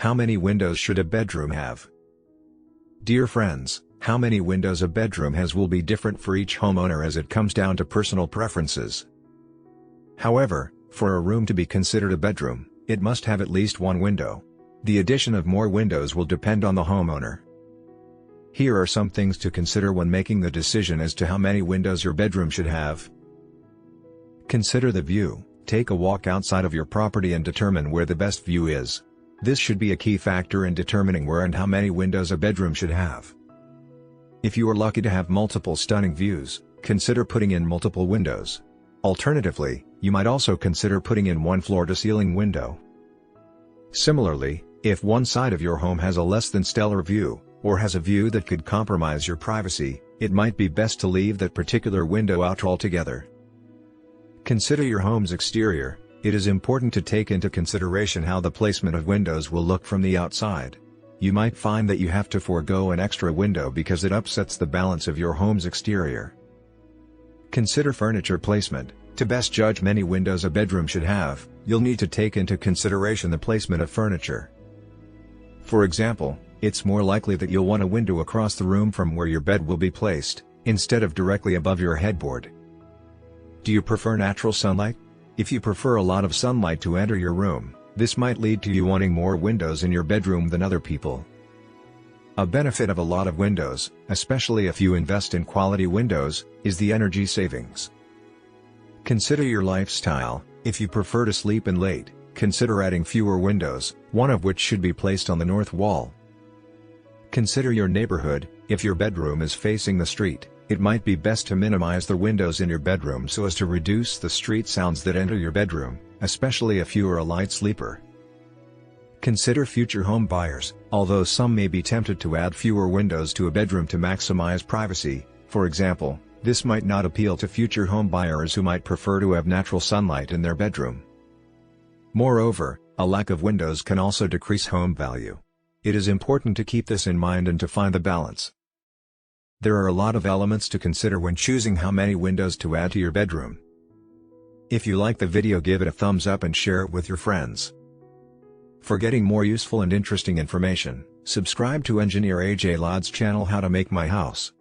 How many windows should a bedroom have? Dear friends, how many windows a bedroom has will be different for each homeowner as it comes down to personal preferences. However, for a room to be considered a bedroom, it must have at least one window. The addition of more windows will depend on the homeowner. Here are some things to consider when making the decision as to how many windows your bedroom should have. Consider the view. Take a walk outside of your property and determine where the best view is. This should be a key factor in determining where and how many windows a bedroom should have. If you are lucky to have multiple stunning views, consider putting in multiple windows. Alternatively, you might also consider putting in one floor-to-ceiling window. Similarly, if one side of your home has a less than stellar view, or has a view that could compromise your privacy, it might be best to leave that particular window out altogether. Consider your home's exterior. It is important to take into consideration how the placement of windows will look from the outside. You might find that you have to forego an extra window because it upsets the balance of your home's exterior. Consider furniture placement. To best judge many windows a bedroom should have, you'll need to take into consideration the placement of furniture. For example, it's more likely that you'll want a window across the room from where your bed will be placed, instead of directly above your headboard. Do you prefer natural sunlight? If you prefer a lot of sunlight to enter your room, this might lead to you wanting more windows in your bedroom than other people. A benefit of a lot of windows, especially if you invest in quality windows, is the energy savings. Consider your lifestyle. If you prefer to sleep in late, consider adding fewer windows, one of which should be placed on the north wall. Consider your neighborhood. If your bedroom is facing the street, it might be best to minimize the windows in your bedroom so as to reduce the street sounds that enter your bedroom, especially if you are a light sleeper. Consider future home buyers. Although some may be tempted to add fewer windows to a bedroom to maximize privacy, for example, this might not appeal to future home buyers who might prefer to have natural sunlight in their bedroom. Moreover, a lack of windows can also decrease home value. It is important to keep this in mind and to find the balance. There are a lot of elements to consider when choosing how many windows to add to your bedroom. If you like the video, give it a thumbs up and share it with your friends. For getting more useful and interesting information, subscribe to Engineer AJ Ladd's channel How to Make My House.